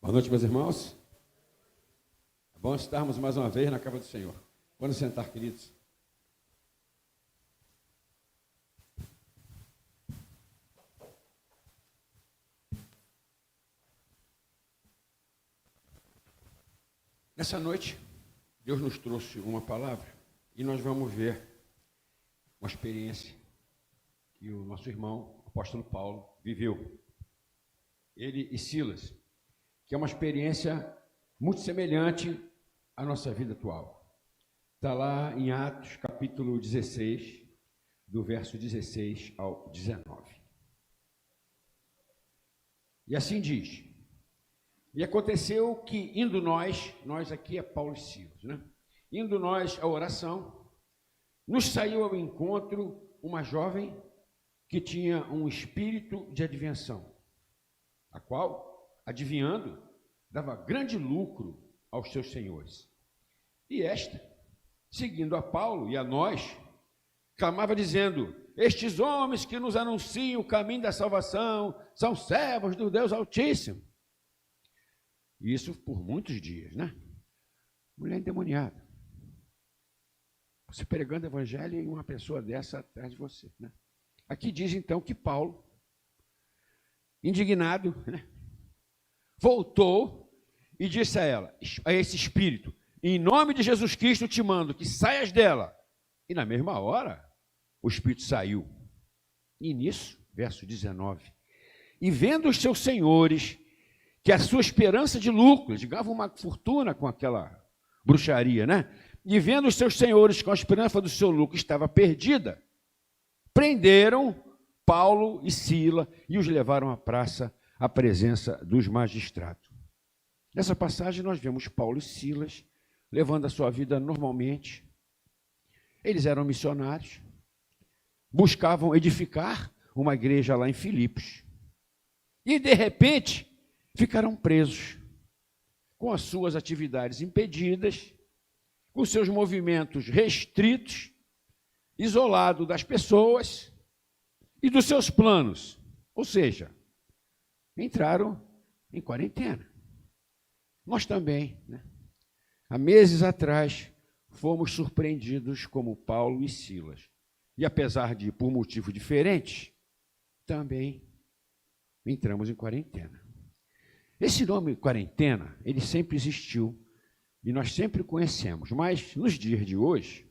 Boa noite, meus irmãos. É bom estarmos mais uma vez na casa do Senhor. Vamos sentar, queridos. Nessa noite, Deus nos trouxe uma palavra e nós vamos ver uma experiência que o nosso irmão, o apóstolo Paulo, viveu. Ele e Silas, que é uma experiência muito semelhante à nossa vida atual. Está lá em Atos, capítulo 16, do verso 16 ao 19. E assim diz: e aconteceu que, indo nós aqui é Paulo e Silas, né? Indo nós à oração, nos saiu ao encontro uma jovem que tinha um espírito de adivinhação, a qual, adivinhando, dava grande lucro aos seus senhores. E esta, seguindo a Paulo e a nós, clamava dizendo: estes homens que nos anunciam o caminho da salvação são servos do Deus Altíssimo. Isso por muitos dias, né? Mulher endemoniada. Você pregando o evangelho e uma pessoa dessa atrás de você, né? Aqui diz então que Paulo, indignado, né, voltou e disse a ela, a esse espírito: em nome de Jesus Cristo te mando que saias dela. E na mesma hora, o espírito saiu. E nisso, verso 19, e vendo os seus senhores que a sua esperança de lucro, eles ganhavam uma fortuna com aquela bruxaria, né? E vendo os seus senhores que a esperança do seu lucro estava perdida, prenderam Paulo e Sila e os levaram à praça, à presença dos magistrados. Nessa passagem nós vemos Paulo e Silas levando a sua vida normalmente. Eles eram missionários, buscavam edificar uma igreja lá em Filipos. E de repente ficaram presos, com as suas atividades impedidas, com seus movimentos restritos, isolado das pessoas e dos seus planos. Ou seja, entraram em quarentena. Nós também, né? Há meses atrás, fomos surpreendidos como Paulo e Silas. E apesar de, por motivos diferentes, também entramos em quarentena. Esse nome quarentena, ele sempre existiu e nós sempre conhecemos, mas nos dias de hoje,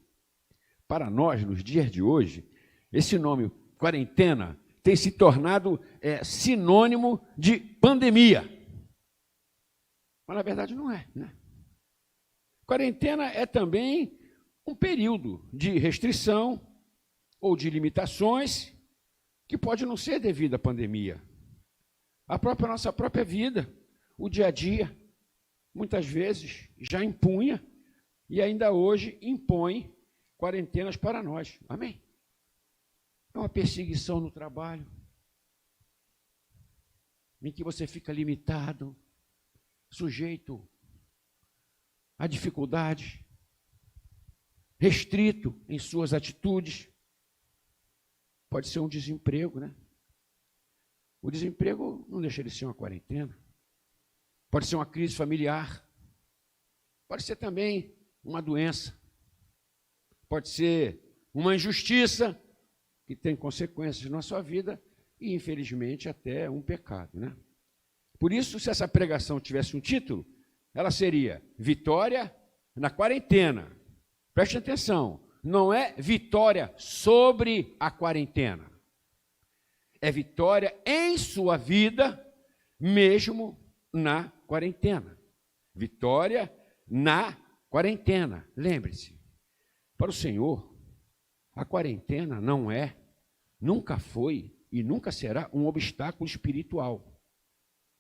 para nós, nos dias de hoje, esse nome quarentena tem se tornado sinônimo de pandemia. Mas na verdade não é, né? Quarentena é também um período de restrição ou de limitações que pode não ser devido à pandemia. Nossa própria vida, o dia a dia, muitas vezes já impunha e ainda hoje impõe quarentenas para nós. Amém? É uma perseguição no trabalho, em que você fica limitado, sujeito a dificuldades, restrito em suas atitudes. Pode ser um desemprego, né? O desemprego não deixa de ser uma quarentena. Pode ser uma crise familiar. Pode ser também uma doença. Pode ser uma injustiça que tem consequências na sua vida e, infelizmente, até um pecado, né? Por isso, se essa pregação tivesse um título, ela seria Vitória na Quarentena. Preste atenção, não é vitória sobre a quarentena. É vitória em sua vida, mesmo na quarentena. Vitória na quarentena. Lembre-se, para o Senhor, a quarentena não é, nunca foi e nunca será um obstáculo espiritual.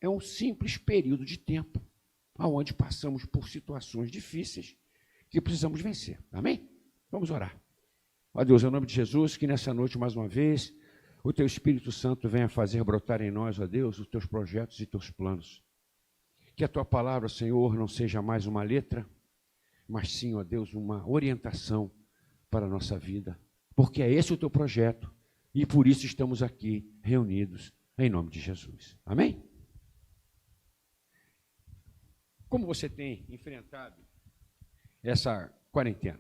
É um simples período de tempo, onde passamos por situações difíceis que precisamos vencer. Amém? Vamos orar. Ó Deus, em nome de Jesus, que nessa noite, mais uma vez, o Teu Espírito Santo venha fazer brotar em nós, ó Deus, os Teus projetos e Teus planos. Que a Tua palavra, Senhor, não seja mais uma letra, mas sim, ó Deus, uma orientação para a nossa vida. Porque é esse o Teu projeto e por isso estamos aqui reunidos em nome de Jesus. Amém? Como você tem enfrentado essa quarentena?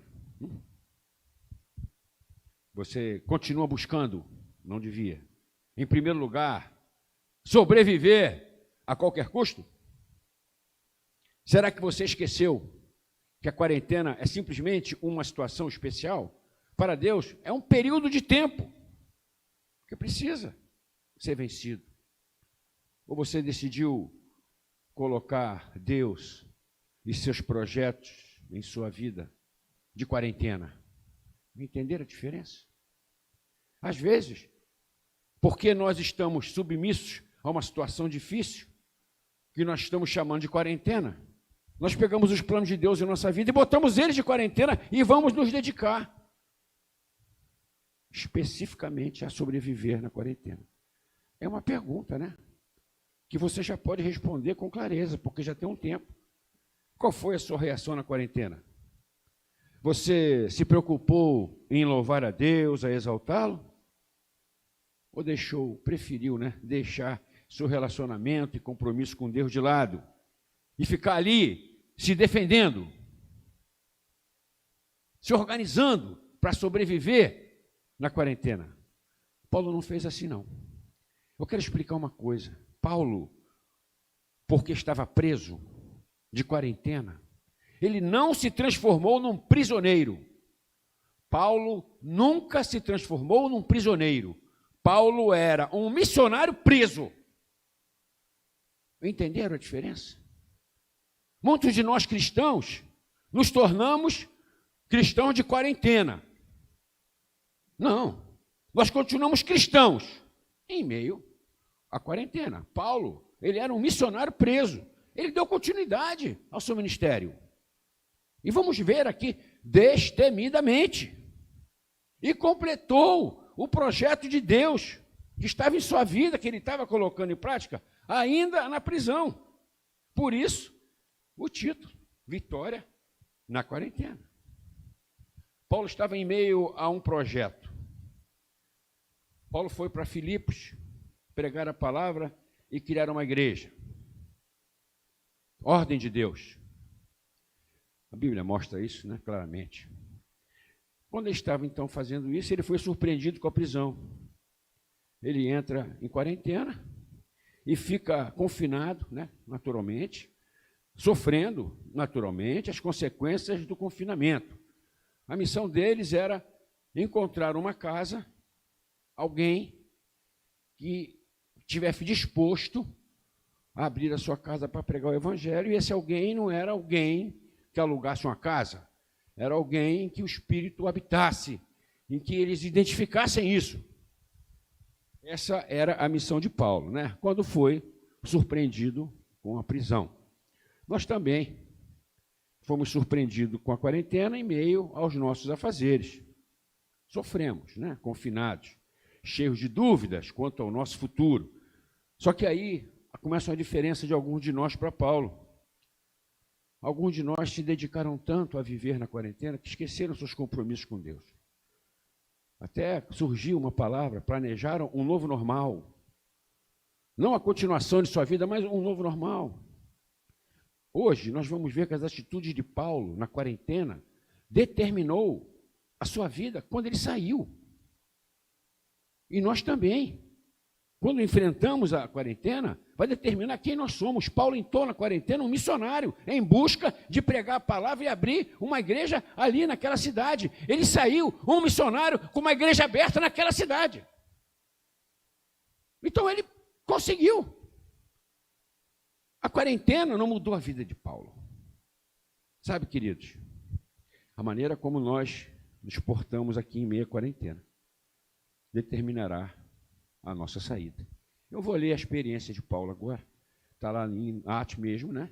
Você continua buscando? Não devia. Em primeiro lugar, sobreviver a qualquer custo? Será que você esqueceu que a quarentena é simplesmente uma situação especial? Para Deus, é um período de tempo que precisa ser vencido. Ou você decidiu colocar Deus e seus projetos em sua vida de quarentena? Entenderam a diferença? Às vezes, porque nós estamos submissos a uma situação difícil, que nós estamos chamando de quarentena, nós pegamos os planos de Deus em nossa vida e botamos eles de quarentena e vamos nos dedicar especificamente a sobreviver na quarentena. É uma pergunta, né? Que você já pode responder com clareza, porque já tem um tempo. Qual foi a sua reação na quarentena? Você se preocupou em louvar a Deus, a exaltá-lo? Ou preferiu, né, deixar seu relacionamento e compromisso com Deus de lado e ficar ali se defendendo, se organizando para sobreviver na quarentena? Paulo não fez assim, não. Eu quero explicar uma coisa. Paulo, porque estava preso de quarentena, ele não se transformou num prisioneiro. Paulo nunca se transformou num prisioneiro. Paulo era um missionário preso. Entenderam a diferença? Muitos de nós cristãos nos tornamos cristãos de quarentena. Não, nós continuamos cristãos em meio à quarentena. Paulo, ele era um missionário preso. Ele deu continuidade ao seu ministério. E vamos ver aqui, destemidamente. E completou o projeto de Deus que estava em sua vida, que ele estava colocando em prática, ainda na prisão. Por isso, o título, Vitória na Quarentena. Paulo estava em meio a um projeto. Paulo foi para Filipos pregar a palavra e criar uma igreja. Ordem de Deus. A Bíblia mostra isso, né, claramente. Quando ele estava, então, fazendo isso, ele foi surpreendido com a prisão. Ele entra em quarentena e fica confinado, né, naturalmente, sofrendo, naturalmente, as consequências do confinamento. A missão deles era encontrar uma casa, alguém que estivesse disposto a abrir a sua casa para pregar o evangelho, e esse alguém não era alguém que alugasse uma casa, era alguém que o Espírito habitasse, em que eles identificassem isso. Essa era a missão de Paulo, né? Quando foi surpreendido com a prisão. Nós também fomos surpreendidos com a quarentena em meio aos nossos afazeres. Sofremos, né? Confinados, cheios de dúvidas quanto ao nosso futuro. Só que aí começa uma diferença de alguns de nós para Paulo. Alguns de nós se dedicaram tanto a viver na quarentena que esqueceram seus compromissos com Deus. Até surgiu uma palavra, planejaram um novo normal. Não a continuação de sua vida, mas um novo normal. Hoje, nós vamos ver que as atitudes de Paulo na quarentena determinou a sua vida quando ele saiu. E nós também. Quando enfrentamos a quarentena, vai determinar quem nós somos. Paulo entrou na quarentena um missionário, em busca de pregar a palavra e abrir uma igreja ali naquela cidade. Ele saiu um missionário com uma igreja aberta naquela cidade. Então ele conseguiu. A quarentena não mudou a vida de Paulo. Sabe, queridos, a maneira como nós nos portamos aqui em meio à quarentena determinará a nossa saída. Eu vou ler a experiência de Paulo agora. Está lá em Atos mesmo, né?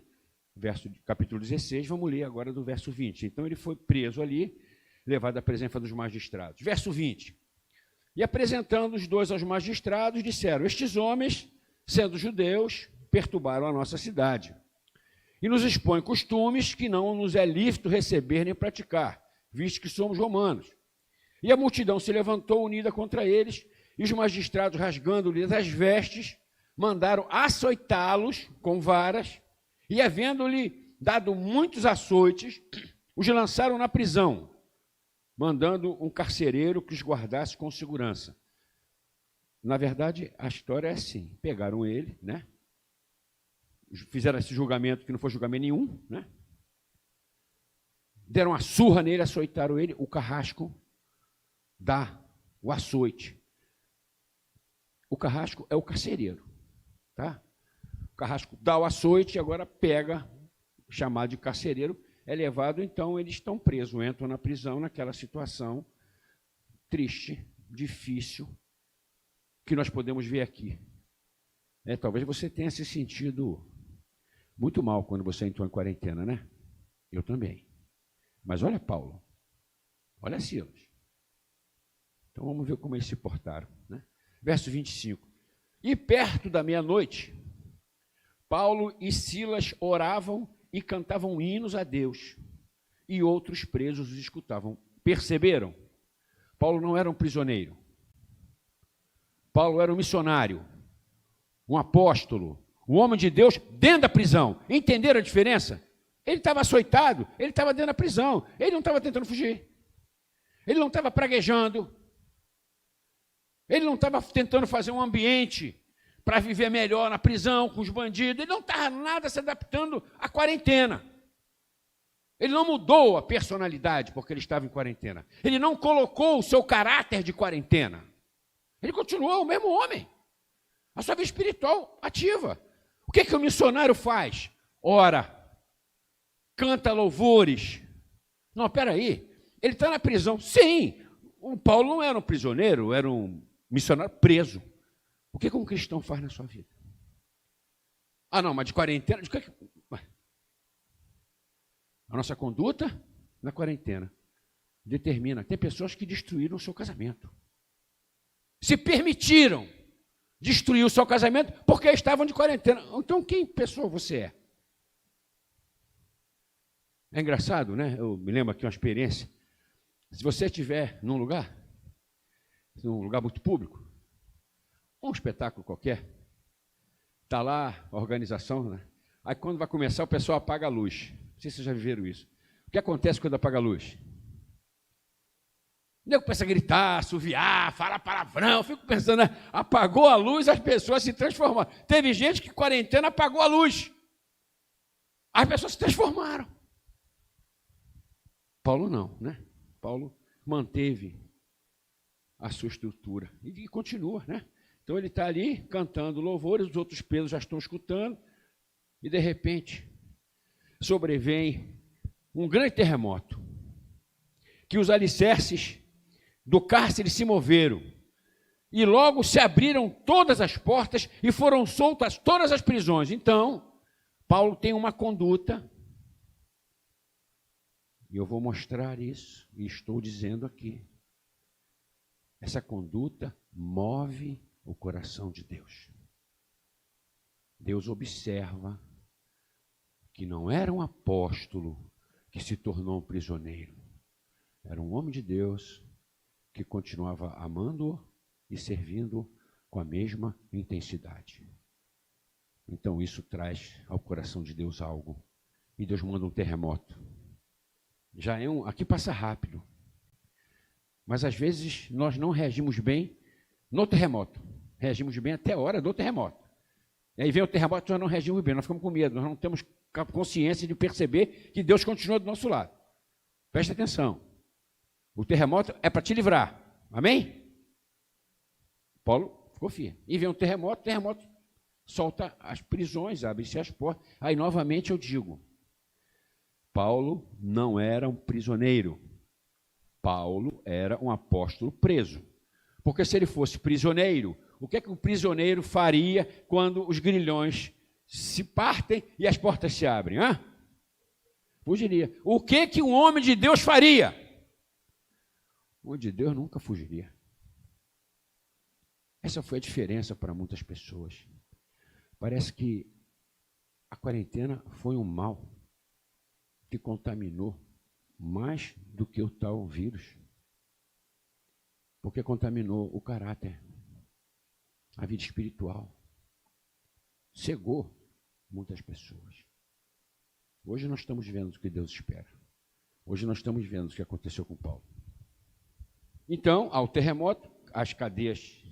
Capítulo 16, vamos ler agora do verso 20. Então ele foi preso ali, levado à presença dos magistrados. Verso 20. E apresentando os dois aos magistrados, disseram: estes homens, sendo judeus, perturbaram a nossa cidade e nos expõem costumes que não nos é lícito receber nem praticar, visto que somos romanos. E a multidão se levantou unida contra eles, e os magistrados, rasgando-lhes as vestes, mandaram açoitá-los com varas, e havendo-lhe dado muitos açoites, os lançaram na prisão, mandando um carcereiro que os guardasse com segurança. Na verdade, a história é assim: pegaram ele, né? Fizeram esse julgamento que não foi julgamento nenhum, né? Deram uma surra nele, açoitaram ele, o carrasco dá o açoite. O carrasco é o carcereiro, tá? O carrasco dá o açoite e agora pega, chamado de carcereiro, é levado, então eles estão presos, entram na prisão naquela situação triste, difícil, que nós podemos ver aqui. Talvez você tenha se sentido muito mal quando você entrou em quarentena, né? Eu também. Mas olha Paulo, olha Silas. Então vamos ver como eles se portaram, né? Verso 25. E perto da meia-noite, Paulo e Silas oravam e cantavam hinos a Deus, e outros presos os escutavam. Perceberam? Paulo não era um prisioneiro. Paulo era um missionário, um apóstolo, um homem de Deus dentro da prisão. Entenderam a diferença? Ele estava açoitado, ele estava dentro da prisão, ele não estava tentando fugir, ele não estava praguejando, ele não estava tentando fazer um ambiente para viver melhor na prisão, com os bandidos, ele não estava nada se adaptando à quarentena. Ele não mudou a personalidade porque ele estava em quarentena. Ele não colocou o seu caráter de quarentena. Ele continuou o mesmo homem. A sua vida espiritual ativa. O que o missionário faz? Ora, canta louvores. Não, peraí, ele está na prisão. Sim, o Paulo não era um prisioneiro, era um missionário preso. O que um cristão faz na sua vida? Ah, não, mas de quarentena... A nossa conduta na quarentena determina. Tem pessoas que destruíram o seu casamento. Se permitiram destruir o seu casamento porque estavam de quarentena. Então, quem pessoa você é? É engraçado, né? Eu me lembro aqui uma experiência. Se você estiver num lugar muito público, um espetáculo qualquer, está lá a organização, né? Aí quando vai começar, o pessoal apaga a luz. Não sei se vocês já viram isso. O que acontece quando apaga a luz? O nego começa a gritar, assoviar, falar palavrão. Eu fico pensando, né? Apagou a luz, as pessoas se transformaram. Teve gente que quarentena apagou a luz. As pessoas se transformaram. Paulo não, né? Paulo manteve a sua estrutura e continua, né? Então ele está ali cantando louvores, os outros presos já estão escutando, e de repente sobrevém um grande terremoto, que os alicerces do cárcere se moveram, e logo se abriram todas as portas e foram soltas todas as prisões. Então, Paulo tem uma conduta, e eu vou mostrar isso, e estou dizendo aqui. Essa conduta move o coração de Deus. Deus observa que não era um apóstolo que se tornou um prisioneiro. Era um homem de Deus que continuava amando e servindo com a mesma intensidade. Então isso traz ao coração de Deus algo. E Deus manda um terremoto. Já é aqui passa rápido. Mas às vezes nós não reagimos bem no terremoto. Reagimos bem até a hora do terremoto. E aí vem o terremoto, nós não reagimos bem, nós ficamos com medo, nós não temos consciência de perceber que Deus continua do nosso lado. Preste atenção. O terremoto é para te livrar. Amém? Paulo ficou firme. E vem um terremoto, o terremoto solta as prisões, abre-se as portas. Aí novamente eu digo, Paulo não era um prisioneiro. Paulo era um apóstolo preso. Porque se ele fosse prisioneiro, o que um prisioneiro faria quando os grilhões se partem e as portas se abrem? Fugiria. O que um homem de Deus faria? O homem de Deus nunca fugiria. Essa foi a diferença para muitas pessoas. Parece que a quarentena foi um mal que contaminou mais do que o tal vírus. Porque contaminou o caráter, a vida espiritual. Cegou muitas pessoas. Hoje nós estamos vendo o que Deus espera. Hoje nós estamos vendo o que aconteceu com Paulo. Então, ao terremoto, as cadeias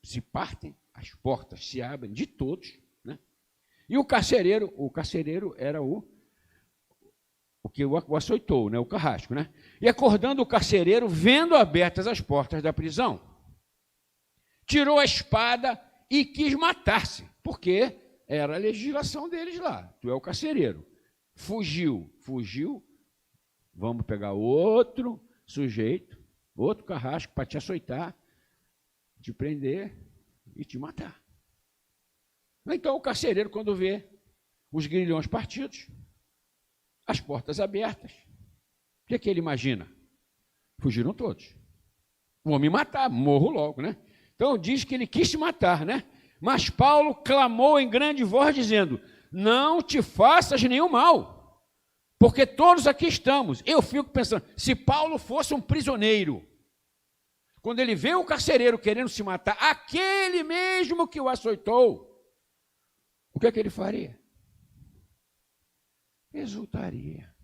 se partem, as portas se abrem de todos, né? E o carcereiro era o que o açoitou, né? O carrasco, né? E acordando o carcereiro, vendo abertas as portas da prisão, tirou a espada e quis matar-se, porque era a legislação deles lá. Tu é o carcereiro. Fugiu, vamos pegar outro sujeito, outro carrasco para te açoitar, te prender e te matar. Então o carcereiro, quando vê os grilhões partidos, as portas abertas, o que ele imagina? Fugiram todos. Vou me matar, morro logo, né? Então diz que ele quis se matar, né? Mas Paulo clamou em grande voz, dizendo: não te faças nenhum mal, porque todos aqui estamos. Eu fico pensando, se Paulo fosse um prisioneiro, quando ele vê o carcereiro querendo se matar, aquele mesmo que o açoitou, o que é que ele faria? Exultaria.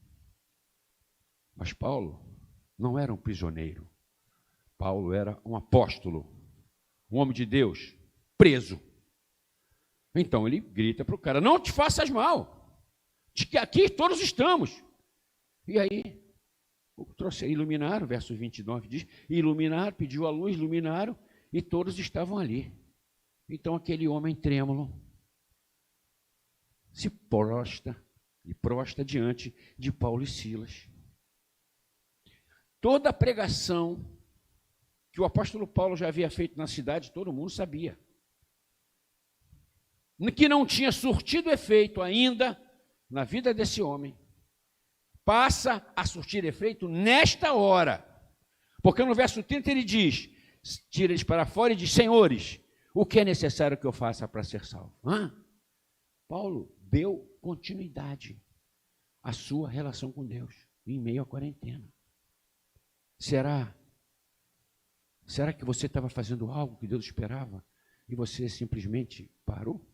Mas Paulo não era um prisioneiro. Paulo era um apóstolo, um homem de Deus, preso. Então ele grita para o cara: não te faças mal, de que aqui todos estamos. E aí, iluminaram, verso 29 diz, iluminaram, pediu a luz, iluminaram, e todos estavam ali. Então aquele homem trêmulo se prostra diante de Paulo e Silas. Toda a pregação que o apóstolo Paulo já havia feito na cidade, todo mundo sabia. Que não tinha surtido efeito ainda na vida desse homem, passa a surtir efeito nesta hora. Porque no verso 30 ele diz, tira eles para fora e diz: senhores, o que é necessário que eu faça para ser salvo? Paulo deu continuidade à sua relação com Deus em meio à quarentena. Será que você estava fazendo algo que Deus esperava e você simplesmente parou?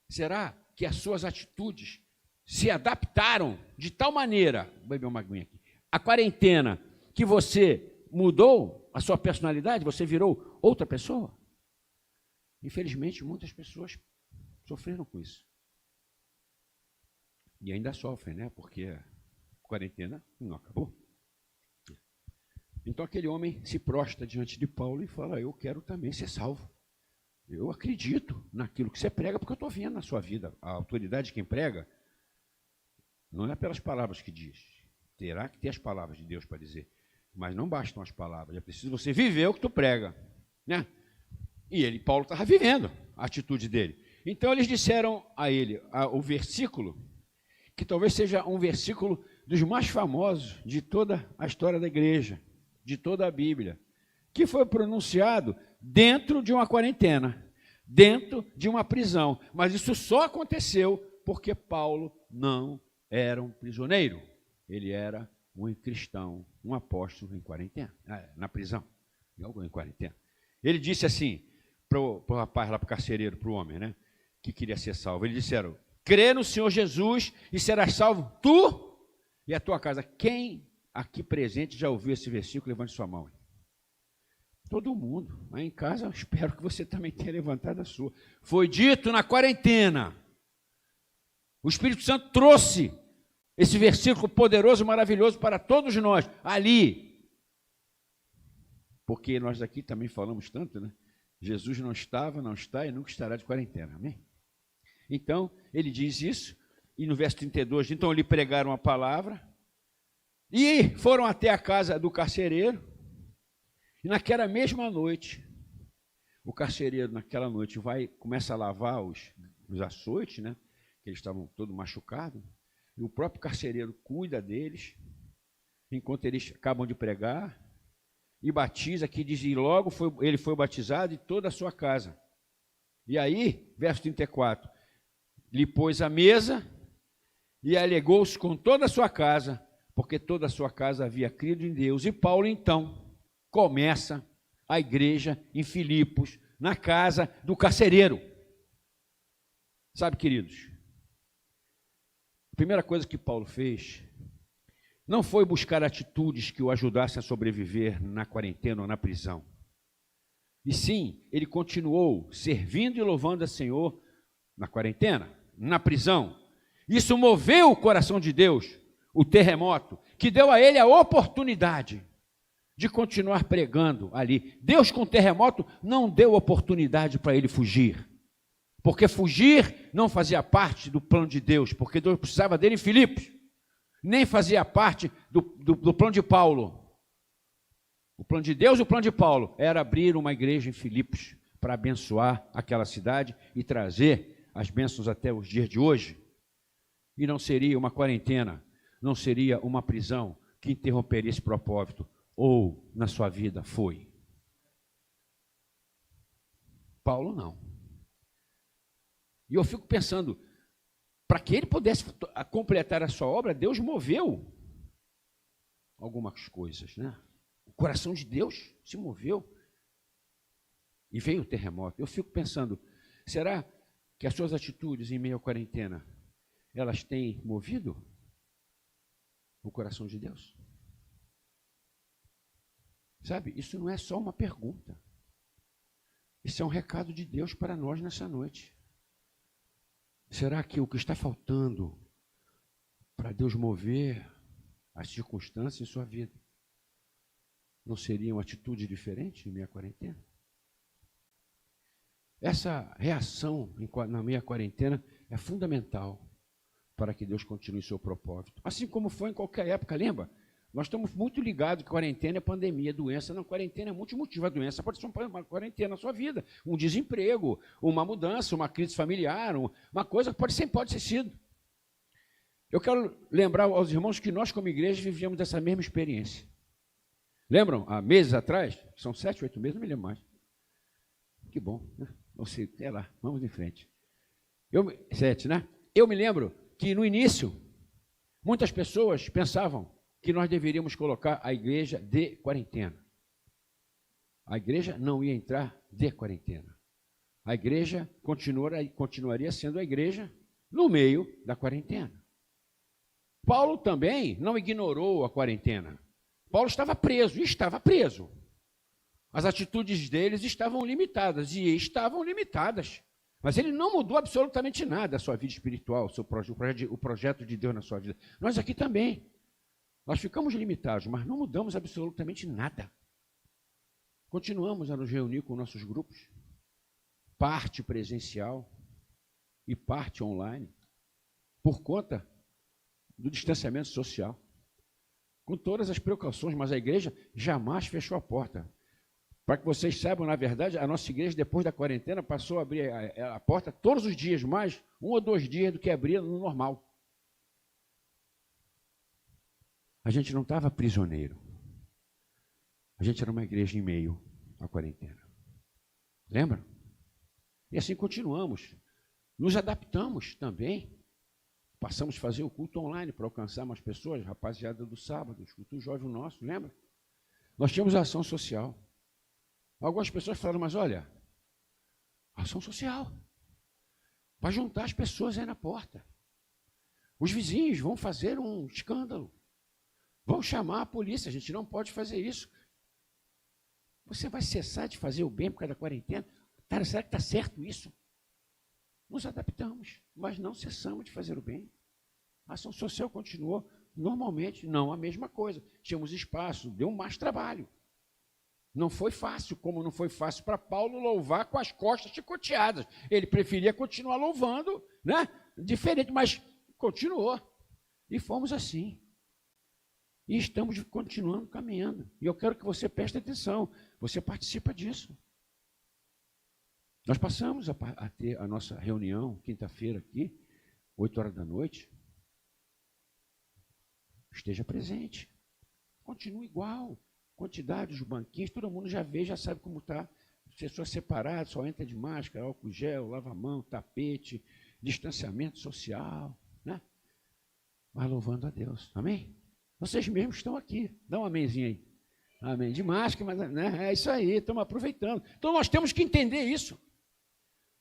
Será que as suas atitudes se adaptaram de tal maneira, vou beber uma aguinha aqui, a quarentena, que você mudou a sua personalidade, você virou outra pessoa? Infelizmente, muitas pessoas sofreram com isso. E ainda sofrem, né? Porque a quarentena não acabou. Então aquele homem se prostra diante de Paulo e fala: eu quero também ser salvo. Eu acredito naquilo que você prega, porque eu estou vendo na sua vida. A autoridade de quem prega não é pelas palavras que diz. Terá que ter as palavras de Deus para dizer. Mas não bastam as palavras, é preciso você viver o que tu prega, né? E Paulo estava vivendo a atitude dele. Então eles disseram a ele o versículo, que talvez seja um versículo dos mais famosos de toda a história da igreja, de toda a Bíblia, que foi pronunciado dentro de uma quarentena, dentro de uma prisão. Mas isso só aconteceu porque Paulo não era um prisioneiro. Ele era um cristão, um apóstolo em quarentena, na prisão, em quarentena. Ele disse assim para o rapaz lá, para o carcereiro, para o homem, né, que queria ser salvo. Eles disseram: crê no Senhor Jesus e serás salvo tu e a tua casa. Quem aqui presente já ouviu esse versículo? Levante sua mão. Todo mundo. Aí em casa, eu espero que você também tenha levantado a sua. Foi dito na quarentena. O Espírito Santo trouxe esse versículo poderoso e maravilhoso para todos nós, ali. Porque nós aqui também falamos tanto, né? Jesus não estava, não está e nunca estará de quarentena. Amém? Então, ele diz isso, e no verso 32, então lhe pregaram a palavra, e foram até a casa do carcereiro, e naquela mesma noite, o carcereiro naquela noite começa a lavar os açoites, né? Que eles estavam todos machucados, e o próprio carcereiro cuida deles, enquanto eles acabam de pregar, e batiza, que diz, e logo ele foi batizado e toda a sua casa. E aí, verso 34, lhe pôs a mesa e alegou-se com toda a sua casa, porque toda a sua casa havia crido em Deus. E Paulo, então, começa a igreja em Filipos, na casa do carcereiro. Sabe, queridos, a primeira coisa que Paulo fez não foi buscar atitudes que o ajudassem a sobreviver na quarentena ou na prisão. E sim, ele continuou servindo e louvando a Senhor na quarentena, na prisão. Isso moveu o coração de Deus, o terremoto, que deu a ele a oportunidade de continuar pregando ali. Deus, com o terremoto, não deu oportunidade para ele fugir. Porque fugir não fazia parte do plano de Deus, porque Deus precisava dele em Filipos. Nem fazia parte do plano de Paulo. O plano de Deus e o plano de Paulo era abrir uma igreja em Filipos para abençoar aquela cidade e trazer as bênçãos até os dias de hoje. E não seria uma quarentena, não seria uma prisão que interromperia esse propósito. Ou na sua vida foi. Paulo não. E eu fico pensando, para que ele pudesse completar a sua obra, Deus moveu algumas coisas, né? O coração de Deus se moveu e veio o terremoto. Eu fico pensando, será que as suas atitudes em meio à quarentena, elas têm movido o coração de Deus? Sabe, isso não é só uma pergunta. Isso é um recado de Deus para nós nessa noite. Será que o que está faltando para Deus mover as circunstâncias em sua vida não seria uma atitude diferente em meia quarentena? Essa reação na meia quarentena é fundamental para que Deus continue seu propósito. Assim como foi em qualquer época, lembra? Nós estamos muito ligados que quarentena é pandemia, doença. Não, quarentena é multimotivo. A doença pode ser uma quarentena na sua vida, um desemprego, uma mudança, uma crise familiar, uma coisa que pode ser sido. Eu quero lembrar aos irmãos que nós, como igreja, vivíamos dessa mesma experiência. Lembram? Há meses atrás, são 7, 8 meses, não me lembro mais. Que bom, né? Ou seja, é lá, vamos em frente. 7, né? Eu me lembro que no início, muitas pessoas pensavam que nós deveríamos colocar a igreja de quarentena. A igreja não ia entrar de quarentena. A igreja continuaria sendo a igreja no meio da quarentena. Paulo também não ignorou a quarentena. Paulo estava preso, e estava preso. As atitudes deles estavam limitadas, e estavam limitadas. Mas ele não mudou absolutamente nada a sua vida espiritual, o projeto de Deus na sua vida. Nós aqui também. Nós ficamos limitados, mas não mudamos absolutamente nada. Continuamos a nos reunir com nossos grupos, parte presencial e parte online, por conta do distanciamento social, com todas as precauções, mas a igreja jamais fechou a porta. Para que vocês saibam, na verdade, a nossa igreja, depois da quarentena, passou a abrir a porta todos os dias, mais 1 ou 2 dias do que abria no normal. A gente não estava prisioneiro. A gente era uma igreja em meio à quarentena. Lembra? E assim continuamos. Nos adaptamos também. Passamos a fazer o culto online para alcançar mais pessoas, rapaziada do sábado, os cultos jovens nossos, lembra? Nós tínhamos a ação social. Algumas pessoas falaram, mas olha, ação social. Vai juntar as pessoas aí na porta. Os vizinhos vão fazer um escândalo. Vão chamar a polícia, a gente não pode fazer isso. Você vai cessar de fazer o bem por causa da quarentena? Cara, será que está certo isso? Nos adaptamos, mas não cessamos de fazer o bem. A ação social continuou normalmente, não a mesma coisa. Tínhamos espaço, deu mais trabalho. Não foi fácil, como não foi fácil para Paulo louvar com as costas chicoteadas. Ele preferia continuar louvando, né? Diferente, mas continuou. E fomos assim. E estamos continuando caminhando. E eu quero que você preste atenção. Você participa disso. Nós passamos a ter a nossa reunião, quinta-feira aqui, 8 horas da noite. Esteja presente. Continue igual. Quantidade de banquinhos, todo mundo já vê, já sabe como está. Pessoas separadas, só entra de máscara, álcool gel, lava-mão, tapete, distanciamento social, né? Mas louvando a Deus. Amém? Vocês mesmos estão aqui. Dá um amenzinho aí. Amém. De máscara, mas né, é isso aí, estamos aproveitando. Então nós temos que entender isso.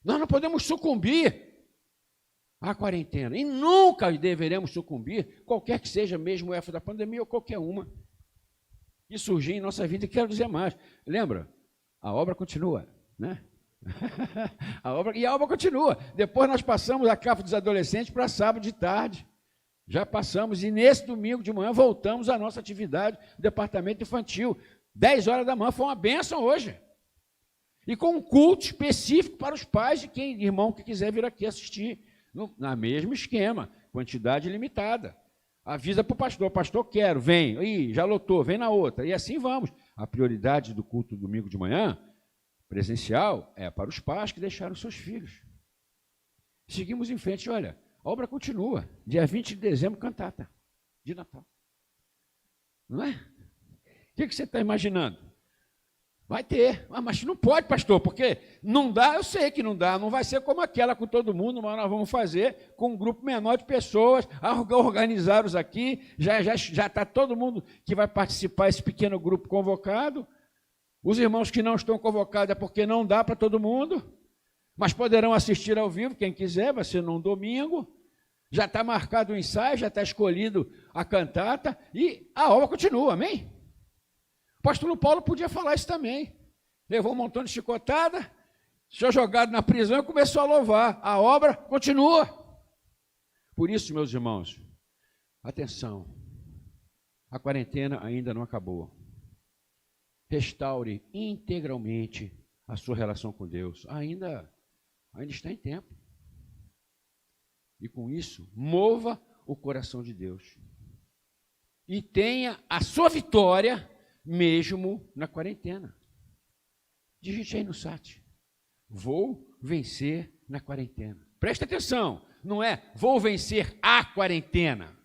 Nós não podemos sucumbir à quarentena. E nunca deveremos sucumbir, qualquer que seja mesmo essa da pandemia ou qualquer uma que surgir em nossa vida. E quero dizer mais. Lembra? A obra continua, né? A obra continua. Depois nós passamos a capa dos adolescentes para sábado de tarde. Já passamos, e nesse domingo de manhã voltamos à nossa atividade do departamento infantil. 10 horas da manhã, foi uma bênção hoje. E com um culto específico para os pais de quem, irmão, que quiser vir aqui assistir. No mesmo esquema, quantidade limitada. Avisa para o pastor, quero, vem. Ih, já lotou, vem na outra. E assim vamos. A prioridade do culto do domingo de manhã, presencial, é para os pais que deixaram seus filhos. Seguimos em frente, olha, a obra continua. Dia 20 de dezembro, cantata de Natal. Não é? O que você está imaginando? Vai ter. Mas não pode, pastor, porque não dá, eu sei que não dá, não vai ser como aquela com todo mundo, mas nós vamos fazer com um grupo menor de pessoas, organizar-os aqui, já está todo mundo que vai participar, esse pequeno grupo convocado. Os irmãos que não estão convocados é porque não dá para todo mundo, mas poderão assistir ao vivo, quem quiser, vai ser num domingo. Já está marcado o ensaio, já está escolhido a cantata e a obra continua, amém? O apóstolo Paulo podia falar isso também. Levou um montão de chicotada, foi jogado na prisão e começou a louvar. A obra continua. Por isso, meus irmãos, atenção, a quarentena ainda não acabou. Restaure integralmente a sua relação com Deus. Ainda está em tempo. E com isso, mova o coração de Deus. E tenha a sua vitória mesmo na quarentena. Digite aí no chat. Vou vencer na quarentena. Presta atenção. Não é vou vencer a quarentena.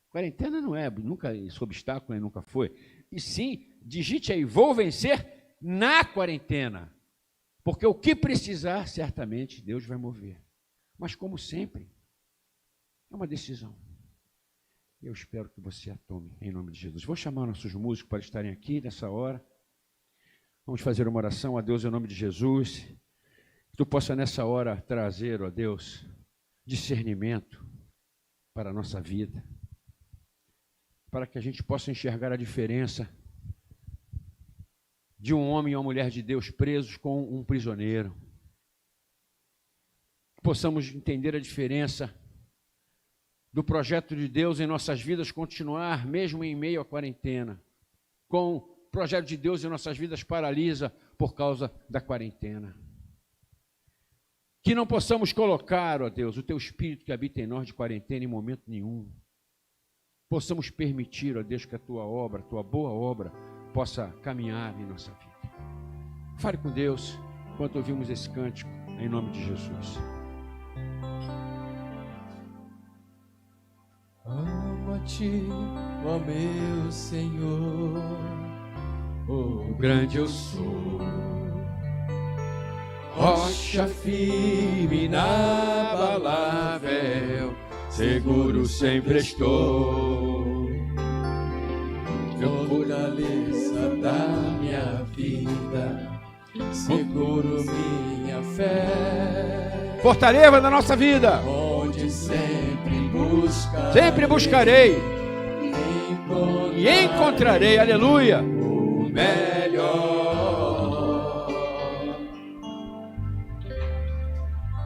Quarentena não é, nunca, esse obstáculo nunca foi. E sim, digite aí, vou vencer na quarentena. Porque o que precisar, certamente, Deus vai mover. Mas, como sempre, é uma decisão. Eu espero que você a tome, em nome de Jesus. Vou chamar nossos músicos para estarem aqui nessa hora. Vamos fazer uma oração a Deus em nome de Jesus. Que tu possa, nessa hora, trazer, ó Deus, discernimento para a nossa vida. Para que a gente possa enxergar a diferença de um homem e uma mulher de Deus presos com um prisioneiro. Que possamos entender a diferença do projeto de Deus em nossas vidas continuar, mesmo em meio à quarentena, com o projeto de Deus em nossas vidas paralisa por causa da quarentena. Que não possamos colocar, ó Deus, o teu Espírito que habita em nós de quarentena em momento nenhum. Possamos permitir, ó Deus, que a tua obra, a tua boa obra, possa caminhar em nossa vida. Fale com Deus enquanto ouvimos esse cântico, em nome de Jesus. Amo-te, ó meu Senhor, O grande eu sou, rocha firme, inabalável, seguro sempre estou. fortaleza da minha vida, seguro minha fé, Fortaleza da nossa vida, onde sempre buscarei e encontrarei, aleluia, o melhor.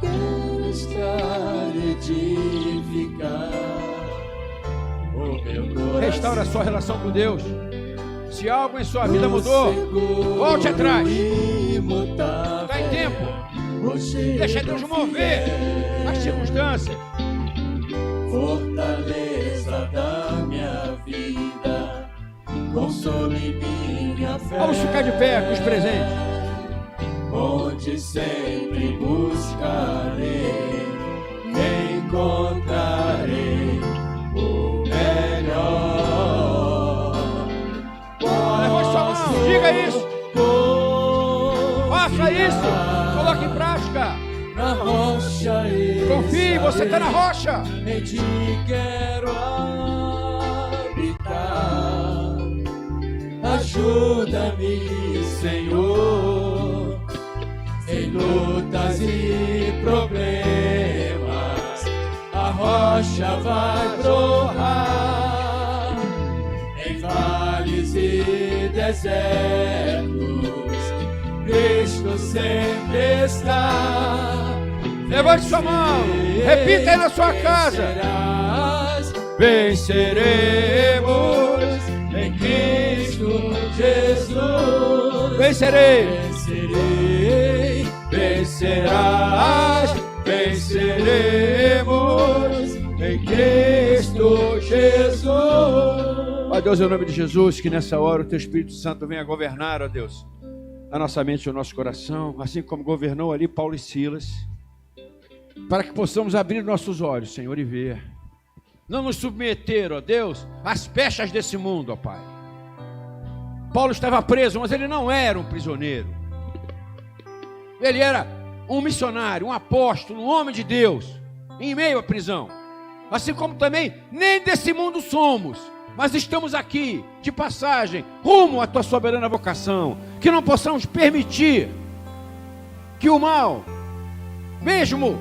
Quero estar edificar o meu coração. restaura a sua relação com Deus. Se algo em sua vida mudou, volte atrás. Está em tempo. Deixa Deus mover as circunstâncias. Fortaleza da minha vida, console minha fé. Vamos ficar de pé com os presentes. Onde sempre buscarei, encontrarei o melhor. Levante sua mão, diga isso. Faça isso, coloque em prática. Na rocha Confie, você está na rocha. em ti quero habitar. Ajuda-me, Senhor, em lutas e problemas. rocha vai brotar em vales e desertos. Cristo sempre está. Levante sua mão, repita aí na sua casa. Venceremos em Cristo Jesus. Vencerei. Vencerei, vencerás, venceremos em Cristo Jesus. Ó Deus, em nome de Jesus, que nessa hora o Teu Espírito Santo venha governar, ó Deus, a nossa mente e o nosso coração, assim como governou ali Paulo e Silas, para que possamos abrir nossos olhos, Senhor, e ver. Não nos submeter, ó Deus, às pechas desse mundo, ó Pai. Paulo estava preso, mas ele não era um prisioneiro. Ele era um missionário, um apóstolo, um homem de Deus, em meio à prisão. Assim como também nem desse mundo somos, mas estamos aqui, de passagem, rumo à Tua soberana vocação. Que não possamos permitir que o mal, mesmo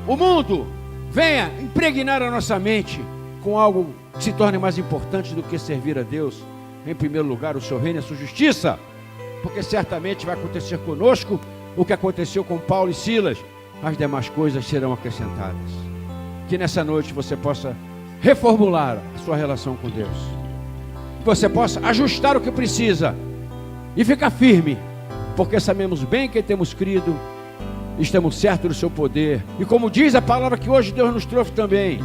o mundo, venha impregnar a nossa mente com algo que se torne mais importante do que servir a Deus. Em primeiro lugar, o Seu reino e a Sua justiça, porque certamente vai acontecer conosco o que aconteceu com Paulo e Silas. As demais coisas serão acrescentadas. Que nessa noite você possa reformular a sua relação com Deus, que você possa ajustar o que precisa e ficar firme, porque sabemos bem que temos crido, estamos certos do Seu poder, e como diz a palavra que hoje Deus nos trouxe também,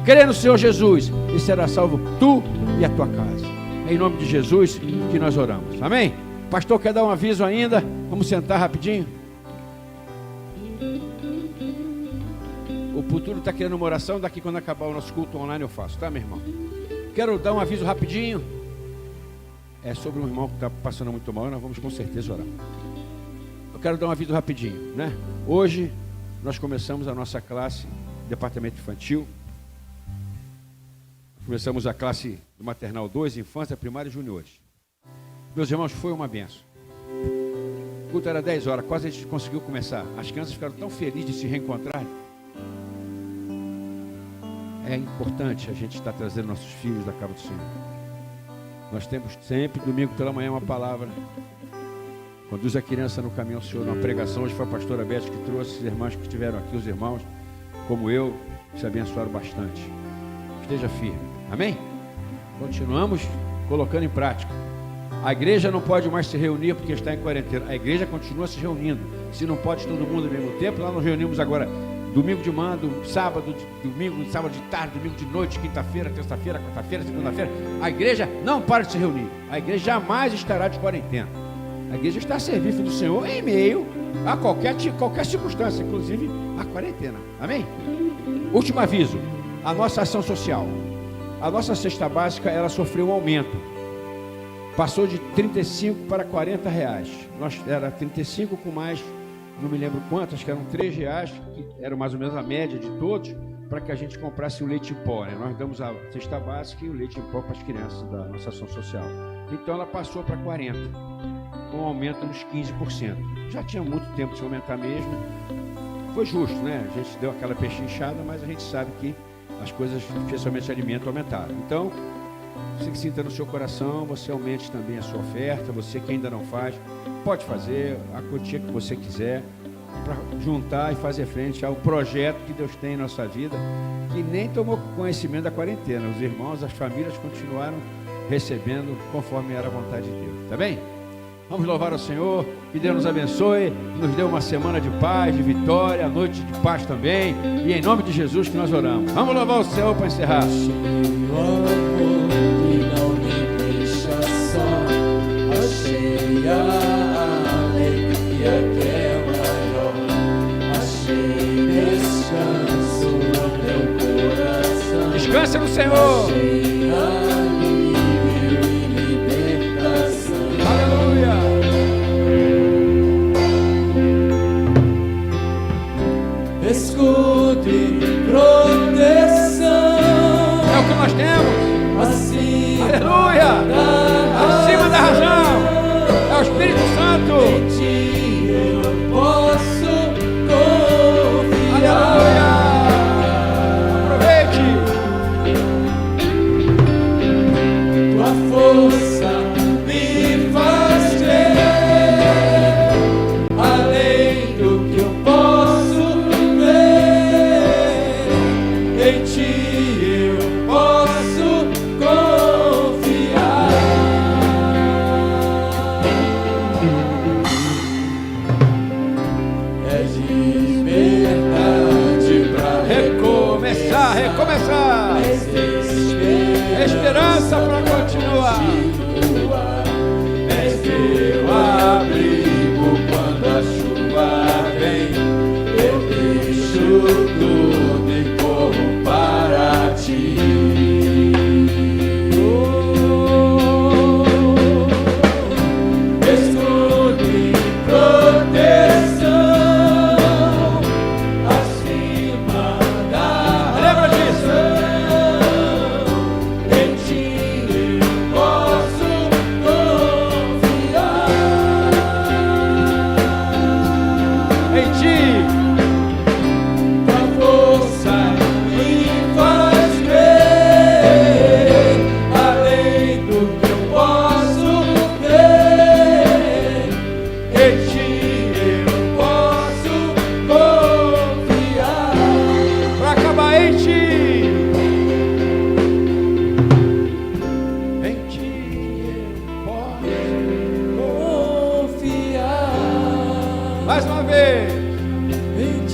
crê no Senhor Jesus e será salvo tu e a tua casa. É em nome de Jesus que nós oramos, amém? Pastor, quer dar um aviso ainda? Vamos sentar rapidinho. O Puturo está querendo uma oração, daqui quando acabar o nosso culto online eu faço, tá, meu irmão? Quero dar um aviso rapidinho. É sobre um irmão que está passando muito mal, nós vamos com certeza orar. Eu quero dar um aviso rapidinho, né? Hoje nós começamos a nossa classe, departamento infantil. Começamos a classe do maternal 2, infância, primária e juniores. Meus irmãos, foi uma benção. O culto era 10 horas, quase a gente conseguiu começar. As crianças ficaram tão felizes de se reencontrar. É importante a gente estar trazendo nossos filhos da casa do Senhor. Nós temos sempre, domingo pela manhã, uma palavra. Conduz a criança no caminho ao Senhor, uma pregação. Hoje foi a pastora Beth que trouxe, os irmãos que estiveram aqui, os irmãos, como eu, se abençoaram bastante. Esteja firme, amém? Continuamos colocando em prática. A igreja não pode mais se reunir porque está em quarentena. A igreja continua se reunindo. Se não pode todo mundo ao mesmo tempo, lá nos reunimos agora domingo de manhã, sábado, domingo, sábado de tarde, domingo de noite, quinta-feira, terça-feira, quarta-feira, segunda-feira. A igreja não para de se reunir. A igreja jamais estará de quarentena. A igreja está a serviço do Senhor em meio a qualquer circunstância, inclusive a quarentena. Amém? Último aviso. A nossa ação social. A nossa cesta básica, ela sofreu um aumento. Passou de 35 para 40 reais. Era 35 com mais, não me lembro quanto, acho que eram 3 reais, que era mais ou menos a média de todos, para que a gente comprasse o leite em pó, né? Nós damos a cesta básica e o leite em pó para as crianças da nossa ação social. Então ela passou para 40, com um aumento uns 15%. Já tinha muito tempo de aumentar mesmo. Foi justo, né? A gente deu aquela pechinchada, mas a gente sabe que as coisas, especialmente alimento, aumentaram. Então, você que sinta no seu coração, você aumente também a sua oferta. Você que ainda não faz, pode fazer a quantia que você quiser, para juntar e fazer frente ao projeto que Deus tem em nossa vida, que nem tomou conhecimento da quarentena. Os irmãos, as famílias continuaram recebendo conforme era a vontade de Deus. Tá bem? Vamos louvar o Senhor, que Deus nos abençoe, nos dê uma semana de paz, de vitória, a noite de paz também, e em nome de Jesus que nós oramos. Vamos louvar o Senhor para encerrar. Achei a alegria que é maior. Achei descanso no meu coração. Descansa no Senhor. Achei alívio e libertação. Aleluia. Escudo e proteção. É o que nós temos. Assim. Aleluia. Acima da razão. É o Espírito Santo. Em ti eu posso confiar. Aleluia. Aproveite. Mais uma vez. Em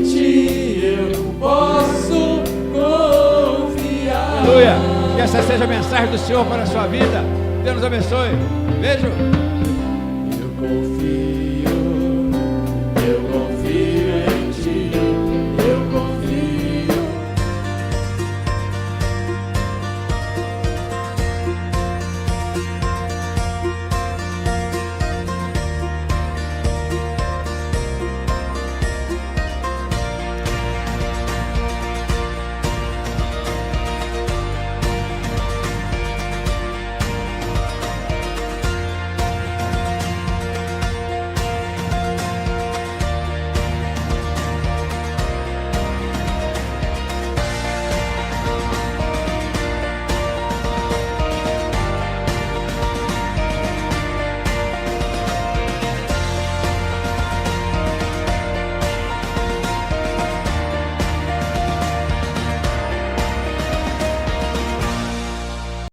ti eu não posso confiar. Aleluia. Que essa seja a mensagem do Senhor para a sua vida. Deus nos abençoe. Beijo. Eu confio